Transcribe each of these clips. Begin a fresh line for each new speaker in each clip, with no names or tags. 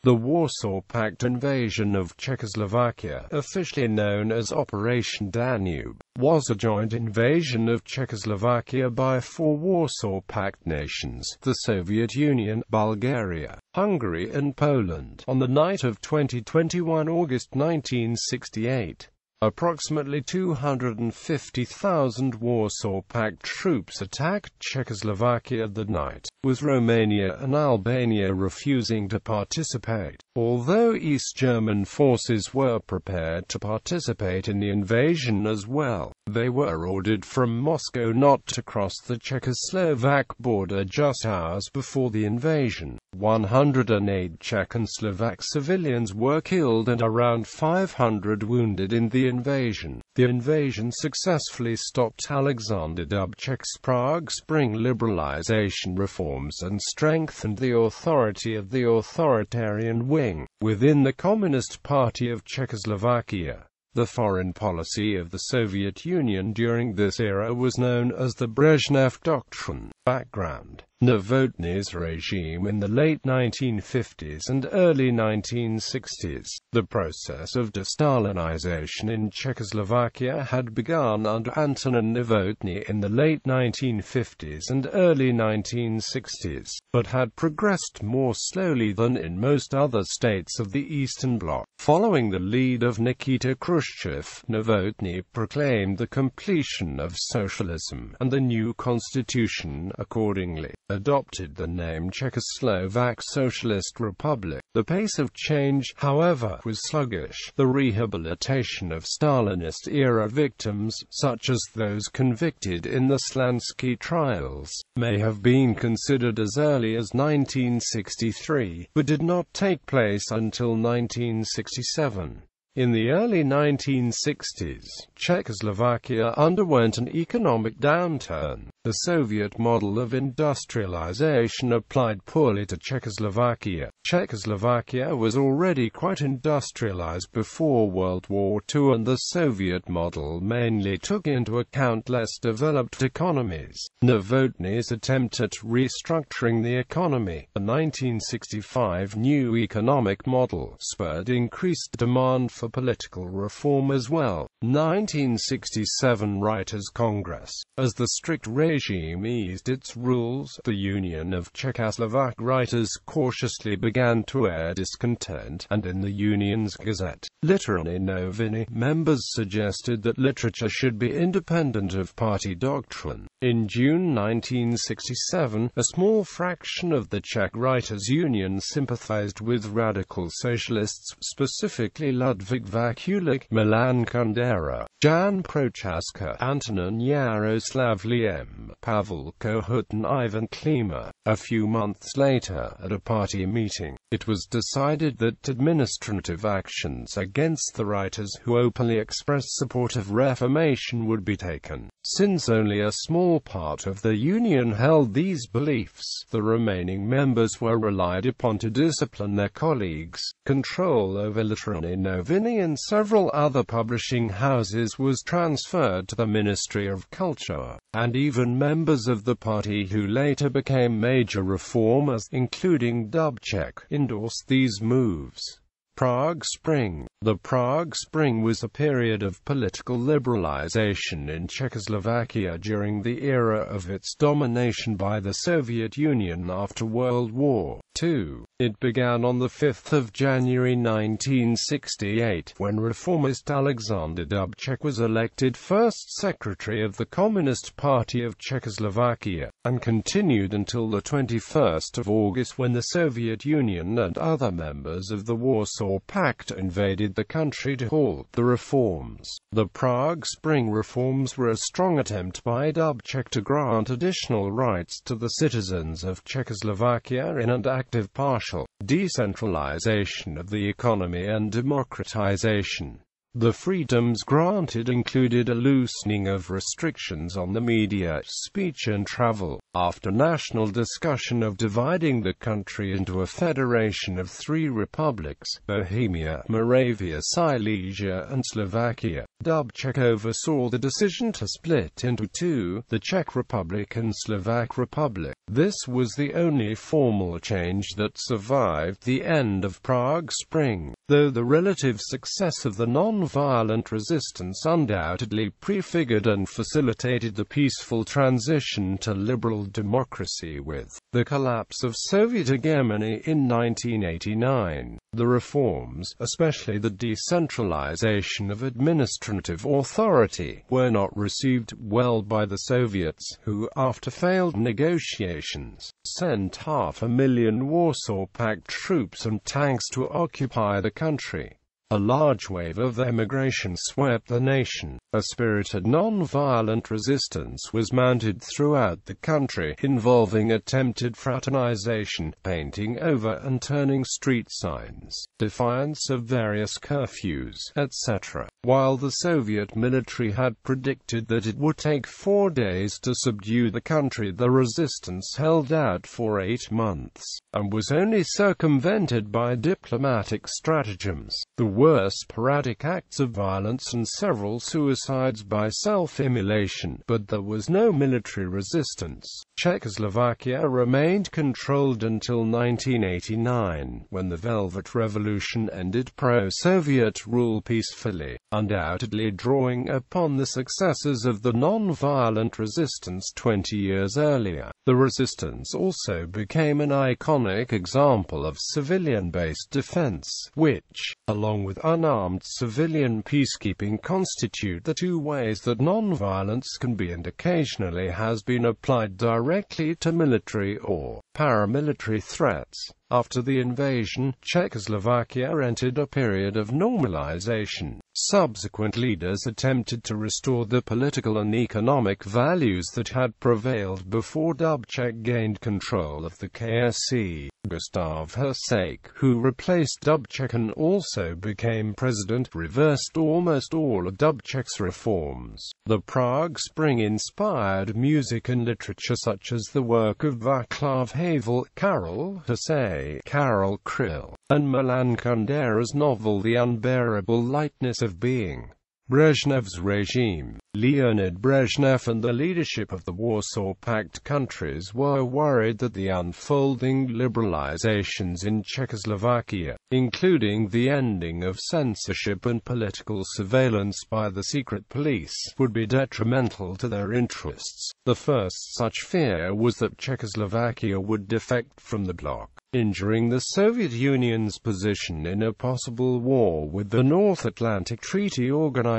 The Warsaw Pact invasion of Czechoslovakia, officially known as Operation Danube, was a joint invasion of Czechoslovakia by 4 Warsaw Pact nations, the Soviet Union, Bulgaria, Hungary and Poland, on the night of 21 August 1968. Approximately 250,000 Warsaw Pact troops attacked Czechoslovakia that night, with Romania and Albania refusing to participate. Although East German forces were prepared to participate in the invasion as well, they were ordered from Moscow not to cross the Czechoslovak border just hours before the invasion. 108 Czech and Slovak civilians were killed and around 500 wounded in the invasion. The invasion successfully stopped Alexander Dubček's Prague Spring liberalization reforms and strengthened the authority of the authoritarian wing within the Communist Party of Czechoslovakia. The foreign policy of the Soviet Union during this era was known as the Brezhnev Doctrine. Background: Novotny's regime in the late 1950s and early 1960s. The process of de-Stalinization in Czechoslovakia had begun under Antonin Novotny in the late 1950s and early 1960s, but had progressed more slowly than in most other states of the Eastern Bloc. Following the lead of Nikita Khrushchev, Novotny proclaimed the completion of socialism, and the new constitution, accordingly, adopted the name Czechoslovak Socialist Republic. The pace of change, however, was sluggish. The rehabilitation of Stalinist-era victims, such as those convicted in the Slansky trials, may have been considered as early as 1963, but did not take place until 1967. In the early 1960s, Czechoslovakia underwent an economic downturn. The Soviet model of industrialization applied poorly to Czechoslovakia. Czechoslovakia was already quite industrialized before World War II, and the Soviet model mainly took into account less developed economies. Novotny's attempt at restructuring the economy, the 1965 new economic model, spurred increased demand for political reform as well. 1967 Writers' Congress. As the strict regime eased its rules, the Union of Czechoslovak Writers cautiously began to air discontent, and in the Union's Gazette, Literární noviny, members suggested that literature should be independent of party doctrine. In June 1967, a small fraction of the Czech Writers' Union sympathized with radical socialists, specifically Ludvík Vaculík, Milan Kundera, Jan Prochaska, Antonin Yaroslavliem, Pavel Kohut and Ivan Klima. A few months later, at a party meeting, it was decided that administrative actions against the writers who openly expressed support of reformation would be taken. Since only a small part of the union held these beliefs, the remaining members were relied upon to discipline their colleagues. Control over Literární noviny and several other publishing houses was transferred to the Ministry of Culture, and even members of the party who later became major reformers, including Dubček, endorsed these moves. Prague Spring. The Prague Spring was a period of political liberalization in Czechoslovakia during the era of its domination by the Soviet Union after World War II. It began on the 5th of January 1968, when reformist Alexander Dubček was elected first secretary of the Communist Party of Czechoslovakia, and continued until the 21st of August, when the Soviet Union and other members of the Warsaw Pact invaded the country to halt the reforms. The Prague Spring reforms were a strong attempt by Dubček to grant additional rights to the citizens of Czechoslovakia in an active partial decentralization of the economy and democratization. The freedoms granted included a loosening of restrictions on the media, speech and travel, after national discussion of dividing the country into a federation of 3 republics, Bohemia, Moravia, Silesia and Slovakia. Dubček oversaw the decision to split into 2, the Czech Republic and Slovak Republic. This was the only formal change that survived the end of Prague Spring, though the relative success of the non-violent resistance undoubtedly prefigured and facilitated the peaceful transition to liberal democracy with the collapse of Soviet hegemony in 1989. The reforms, especially the decentralization of administrative authority, were not received well by the Soviets, who, after failed negotiations, sent 500,000 Warsaw Pact troops and tanks to occupy the country. A large wave of emigration swept the nation. A spirited non-violent resistance was mounted throughout the country, involving attempted fraternization, painting over and turning street signs, defiance of various curfews, etc. While the Soviet military had predicted that it would take 4 days to subdue the country, the resistance held out for 8 months, and was only circumvented by diplomatic stratagems. The were sporadic acts of violence and several suicides by self-immolation, but there was no military resistance. Czechoslovakia remained controlled until 1989, when the Velvet Revolution ended pro-Soviet rule peacefully, undoubtedly drawing upon the successes of the non-violent resistance 20 years earlier. The resistance also became an iconic example of civilian-based defense, which, along with unarmed civilian peacekeeping, constitute the 2 ways that non-violence can be and occasionally has been applied directly to military or paramilitary threats. After the invasion, Czechoslovakia entered a period of normalization. Subsequent leaders attempted to restore the political and economic values that had prevailed before Dubček gained control of the KSC. Gustav Husák, who replaced Dubček and also became president, reversed almost all of Dubček's reforms. The Prague Spring inspired music and literature such as the work of Václav Havel, Karel Husák, Karel Kryl, and Milan Kundera's novel The Unbearable Lightness of Being. Brezhnev's regime, Leonid Brezhnev and the leadership of the Warsaw Pact countries were worried that the unfolding liberalizations in Czechoslovakia, including the ending of censorship and political surveillance by the secret police, would be detrimental to their interests. The first such fear was that Czechoslovakia would defect from the bloc, injuring the Soviet Union's position in a possible war with the North Atlantic Treaty Organization.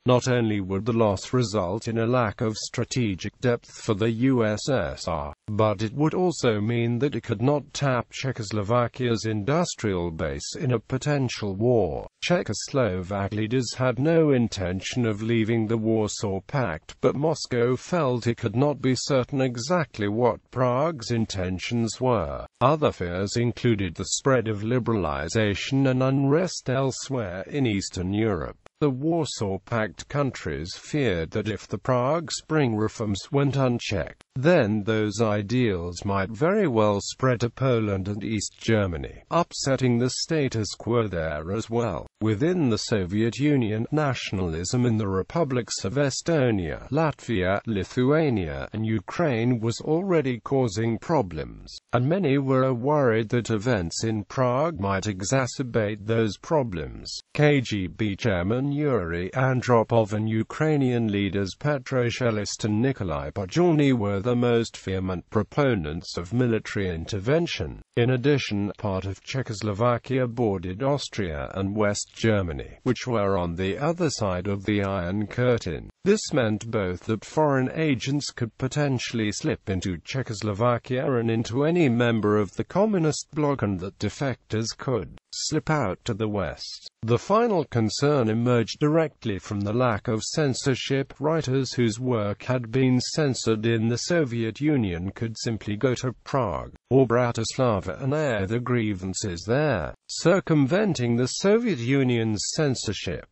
Not only would the loss result in a lack of strategic depth for the USSR, but it would also mean that it could not tap Czechoslovakia's industrial base in a potential war. Czechoslovak leaders had no intention of leaving the Warsaw Pact, but Moscow felt it could not be certain exactly what Prague's intentions were. Other fears included the spread of liberalization and unrest elsewhere in Eastern Europe. The Warsaw Pact countries feared that if the Prague Spring reforms went unchecked, then those ideals might very well spread to Poland and East Germany, upsetting the status quo there as well. Within the Soviet Union, nationalism in the republics of Estonia, Latvia, Lithuania, and Ukraine was already causing problems, and many were worried that events in Prague might exacerbate those problems. KGB chairman Yuri Andropov and Ukrainian leaders Petro Shelist and Nikolai Podgorny were the most vehement proponents of military intervention. In addition, part of Czechoslovakia bordered Austria and West Germany, which were on the other side of the Iron Curtain. This meant both that foreign agents could potentially slip into Czechoslovakia and into any member of the Communist bloc, and that defectors could slip out to the West. The final concern emerged directly from the lack of censorship. Writers whose work had been censored in the Soviet Union could simply go to Prague or Bratislava and air their grievances there, circumventing the Soviet Union's censorship.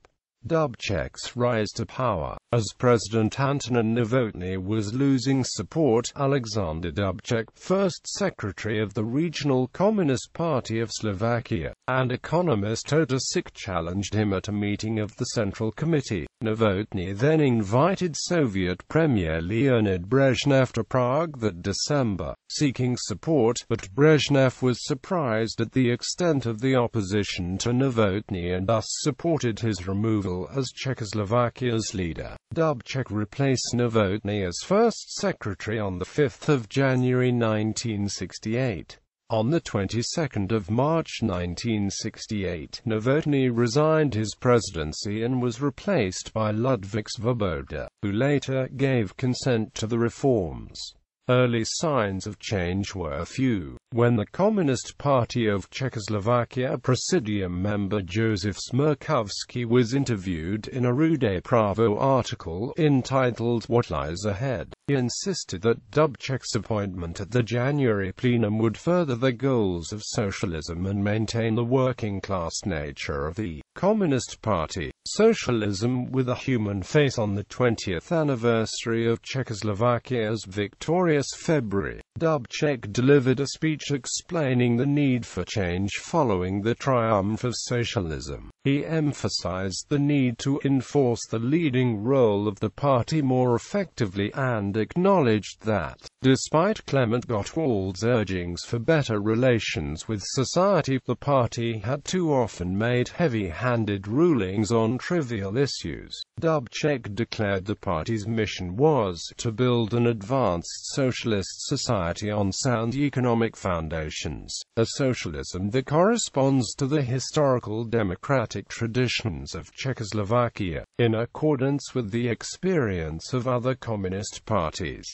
Dubček's rise to power. As President Antonin Novotny was losing support, Alexander Dubček, first secretary of the Regional Communist Party of Slovakia, and economist Todosic, challenged him at a meeting of the Central Committee. Novotny then invited Soviet Premier Leonid Brezhnev to Prague that December, seeking support, but Brezhnev was surprised at the extent of the opposition to Novotny and thus supported his removal as Czechoslovakia's leader. Dubček replaced Novotny as first secretary on 5 January 1968. On the 22nd of March 1968, Novotny resigned his presidency and was replaced by Ludvík Svoboda, who later gave consent to the reforms. Early signs of change were few. When the Communist Party of Czechoslovakia Presidium member Josef Smirkovsky was interviewed in a Rude Pravo article entitled "What Lies Ahead?" he insisted that Dubček's appointment at the January plenum would further the goals of socialism and maintain the working-class nature of the Communist Party. Socialism with a Human Face. On the 20th anniversary of Czechoslovakia's victorious February, Dubček delivered a speech explaining the need for change following the triumph of socialism. He emphasized the need to enforce the leading role of the party more effectively and acknowledged that, despite Clement Gottwald's urgings for better relations with society, the party had too often made heavy-handed rulings on trivial issues. Dubček declared the party's mission was to build an advanced socialist society on sound economic foundations, a socialism that corresponds to the historical democratic traditions of Czechoslovakia, in accordance with the experience of other communist parties.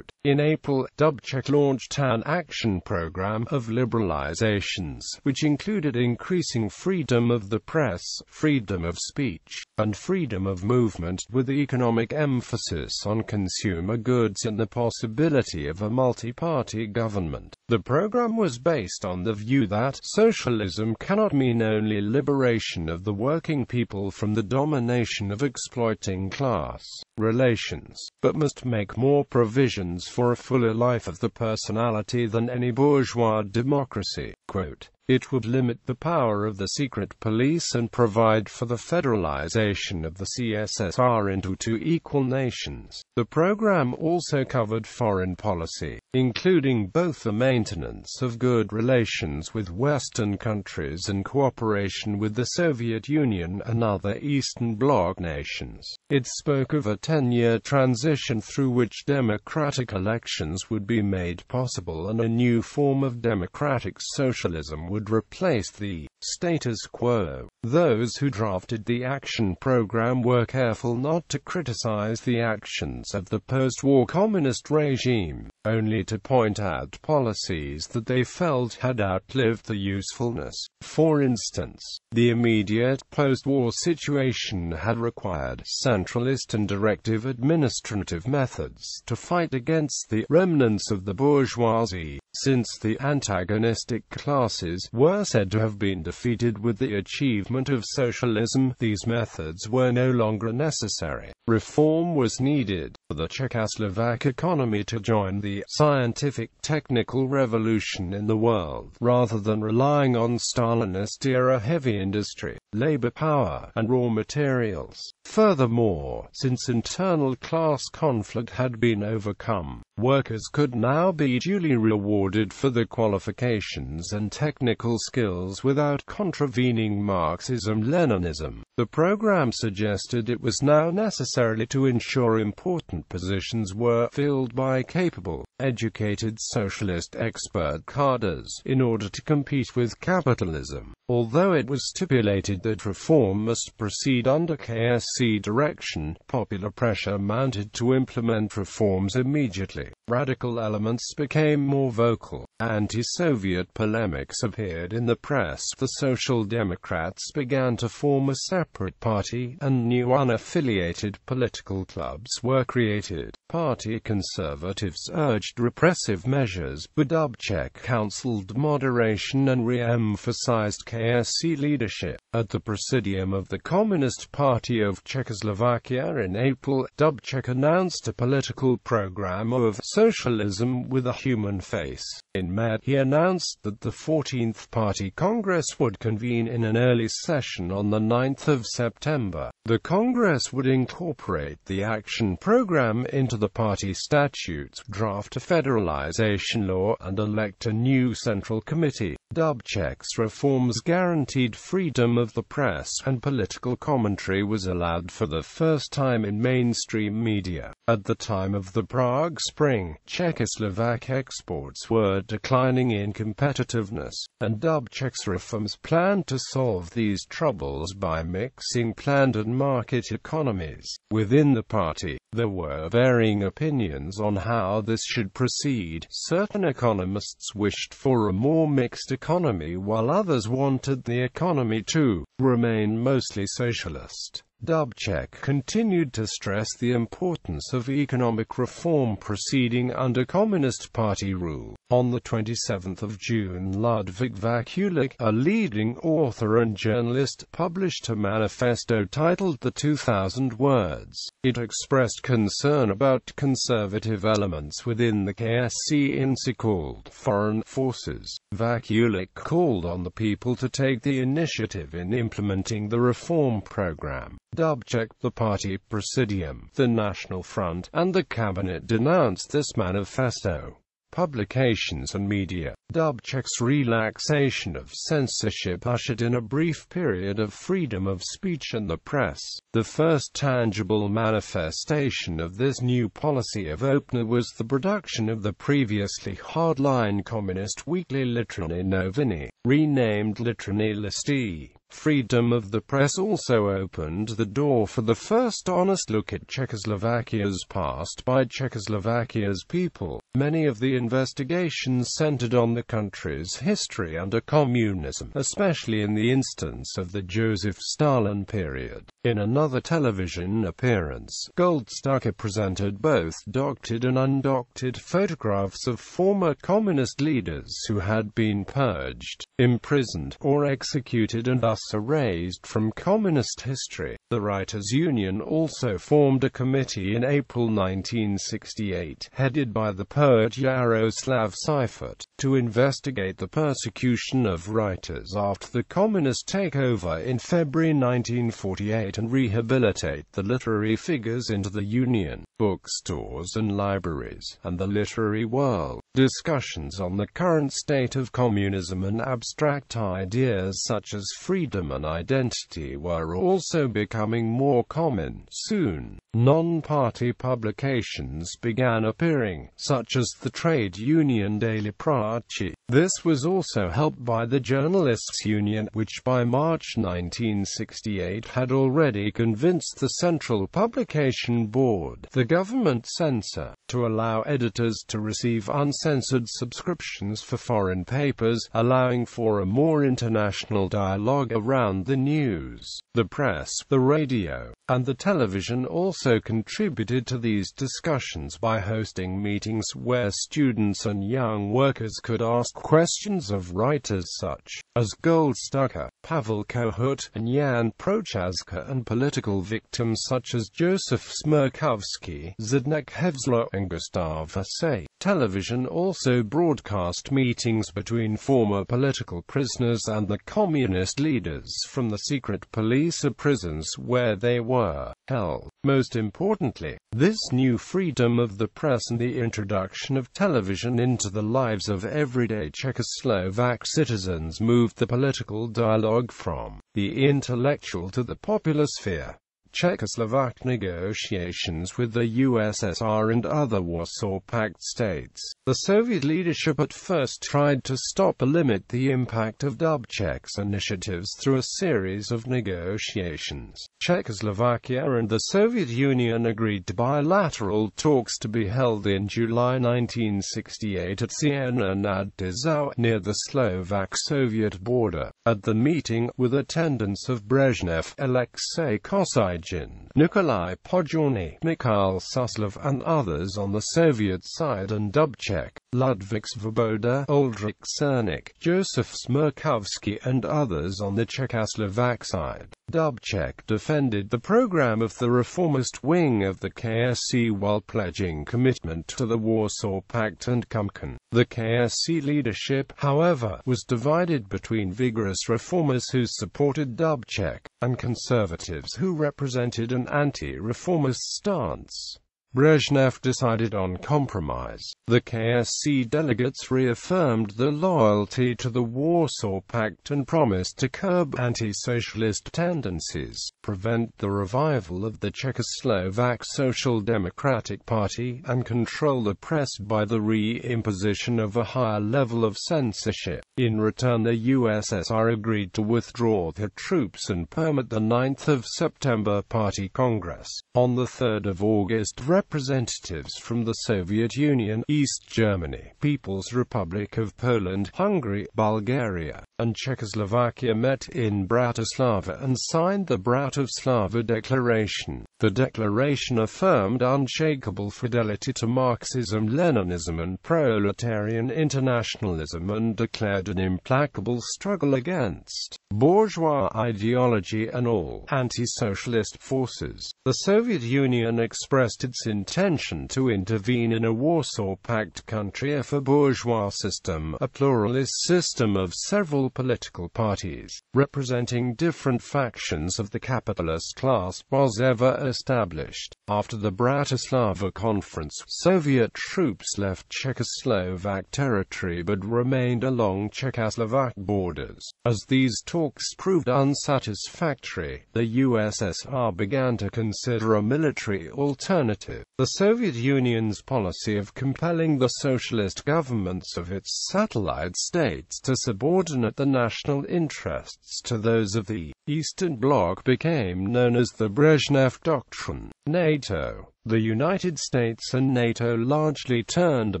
In April, Dubček launched an action program of liberalizations, which included increasing freedom of the press, freedom of speech, and freedom of movement, with economic emphasis on consumer goods and the possibility of a multi-party government. The program was based on the view that socialism cannot mean only liberation of the working people from the domination of exploiting class relations, but must make more provisions for a fuller life of the personality than any bourgeois democracy. Quote, "It would limit the power of the secret police and provide for the federalization of the CSSR into two equal nations." The program also covered foreign policy, including both the maintenance of good relations with Western countries and cooperation with the Soviet Union and other Eastern Bloc nations. It spoke of a 10-year transition through which democratic elections would be made possible and a new form of democratic socialism would replace the status quo. Those who drafted the action program were careful not to criticize the actions of the post-war communist regime, only to point out policies that they felt had outlived their usefulness. For instance, the immediate post-war situation had required centralist and directive administrative methods to fight against the remnants of the bourgeoisie. Since the antagonistic classes were said to have been defeated with the achievement of socialism, these methods were no longer necessary. Reform was needed for the Czechoslovak economy to join the scientific technical revolution in the world, rather than relying on Stalinist-era heavy industry, labor power, and raw materials. Furthermore, since internal class conflict had been overcome, workers could now be duly rewarded for their qualifications and technical skills without contravening Marxism-Leninism. The program suggested it was now necessary to ensure important positions were filled by capable, educated socialist expert cadres in order to compete with capitalism. Although it was stipulated that reform must proceed under KSC direction, popular pressure mounted to implement reforms immediately. Radical elements became more vocal. Anti-Soviet polemics appeared in the press. The Social Democrats began to form a separate party, and new unaffiliated political clubs were created. Party conservatives urged repressive measures, but Dubček counseled moderation and re-emphasized KSC leadership. At the Presidium of the Communist Party of Czechoslovakia in April, Dubček announced a political program of socialism with a human face. In May, he announced that the 14th Party Congress would convene in an early session on the 9th of September. The Congress would incorporate the action program into the party statutes, draft a federalization law, and elect a new central committee. Dubček's reforms guaranteed freedom of the press, and political commentary was allowed for the first time in mainstream media. At the time of the Prague Spring, Czechoslovak exports were declining in competitiveness, and Dubček's reforms planned to solve these troubles by mixing planned and market economies. Within the party, there were varying opinions on how this should proceed. Certain economists wished for a more mixed economy, while others wanted the economy to remain mostly socialist. Dubček continued to stress the importance of economic reform proceeding under Communist Party rule. On the 27th of June, Ludvík Vaculík, a leading author and journalist, published a manifesto titled The 2000 Words. It expressed concern about conservative elements within the KSC in so-called foreign forces. Vaculík called on the people to take the initiative in implementing the reform program. Dubček, the party Presidium, the National Front, and the cabinet denounced this manifesto. Publications and media. Dubček's relaxation of censorship ushered in a brief period of freedom of speech and the press. The first tangible manifestation of this new policy of openness was the production of the previously hardline communist weekly Literary Noviny, renamed Literary Listy. Freedom of the press also opened the door for the first honest look at Czechoslovakia's past by Czechoslovakia's people. Many of the investigations centered on the country's history under communism, especially in the instance of the Joseph Stalin period. In another television appearance, Goldstucker presented both doctored and undoctored photographs of former communist leaders who had been purged, imprisoned, or executed and thus erased from communist history. The Writers' Union also formed a committee in April 1968, headed by the poet Jaroslav Seifert, to investigate the persecution of writers after the communist takeover in February 1948 and rehabilitate the literary figures into the Union, bookstores and libraries, and the literary world. Discussions on the current state of communism and abstract ideas such as freedom and identity were also becoming more common. Soon, non-party publications began appearing, such as the trade union Daily Prachi. This was also helped by the Journalists' Union, which by March 1968 had already convinced the Central Publication Board, the government censor, to allow editors to receive uncensored subscriptions for foreign papers, allowing for a more international dialogue around the news. The press, the radio, and the television also contributed to these discussions by hosting meetings where students and young workers could ask questions of writers such as Goldstucker, Pavel Kohut, and Jan Procházka, and political victims such as Josef Smirkovsky, Zdeněk Hevsla, and Gustav Hussey. Television also broadcast meetings between former political prisoners and the communist leaders from the secret police of prisons where they were held. Most importantly, this new freedom of the press and the introduction of television into the lives of everyday Czechoslovak citizens moved the political dialogue from the intellectual to the popular sphere. Czechoslovak negotiations with the USSR and other Warsaw Pact states. The Soviet leadership at first tried to stop or limit the impact of Dubček's initiatives through a series of negotiations. Czechoslovakia and the Soviet Union agreed to bilateral talks to be held in July 1968 at Siena nad Tisou, near the Slovak-Soviet border. At the meeting, with attendance of Brezhnev, Alexei Kosygin, Prigogine, Nikolai Podgorny, Mikhail Suslov and others on the Soviet side, and Dubček, Ludvík Svoboda, Oldřich Cernik, Josef Smirkovsky and others on the Czechoslovak side. Dubček defended the program of the reformist wing of the KSC while pledging commitment to the Warsaw Pact and Kumkan. The KSC leadership, however, was divided between vigorous reformers who supported Dubček, and conservatives who represented an anti-reformist stance. Brezhnev decided on compromise. The KSC delegates reaffirmed their loyalty to the Warsaw Pact and promised to curb anti-socialist tendencies, prevent the revival of the Czechoslovak Social Democratic Party, and control the press by the re-imposition of a higher level of censorship. In return, the USSR agreed to withdraw their troops and permit the 9th of September Party Congress. On the 3rd of August, representatives from the Soviet Union, East Germany, People's Republic of Poland, Hungary, Bulgaria, and Czechoslovakia met in Bratislava and signed the Bratislava Declaration. The declaration affirmed unshakable fidelity to Marxism, Leninism and proletarian internationalism, and declared an implacable struggle against bourgeois ideology and all anti-socialist forces. The Soviet Union expressed its intention to intervene in a Warsaw Pact country if a bourgeois system, a pluralist system of several political parties, representing different factions of the capitalist class, was ever established. After the Bratislava Conference, Soviet troops left Czechoslovak territory but remained along Czechoslovak borders. As these talks proved unsatisfactory, the USSR began to consider a military alternative. The Soviet Union's policy of compelling the socialist governments of its satellite states to subordinate the national interests to those of the Eastern Bloc became known as the Brezhnev Doctrine. NATO. The United States and NATO largely turned a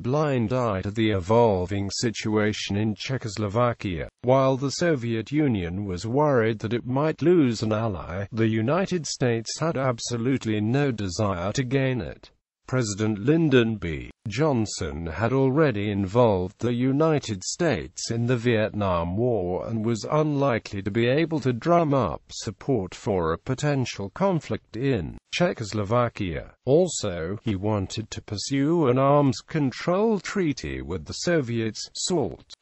blind eye to the evolving situation in Czechoslovakia. While the Soviet Union was worried that it might lose an ally, the United States had absolutely no desire to gain it. President Lyndon B. Johnson had already involved the United States in the Vietnam War and was unlikely to be able to drum up support for a potential conflict in Czechoslovakia. Also, he wanted to pursue an arms control treaty with the Soviets.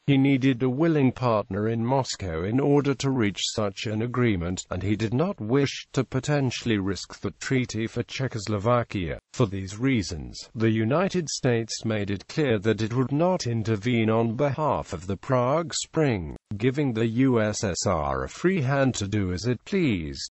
He needed a willing partner in Moscow in order to reach such an agreement, and he did not wish to potentially risk the treaty for Czechoslovakia. For these reasons, the United States made it clear that it would not intervene on behalf of the Prague Spring, giving the USSR a free hand to do as it pleased.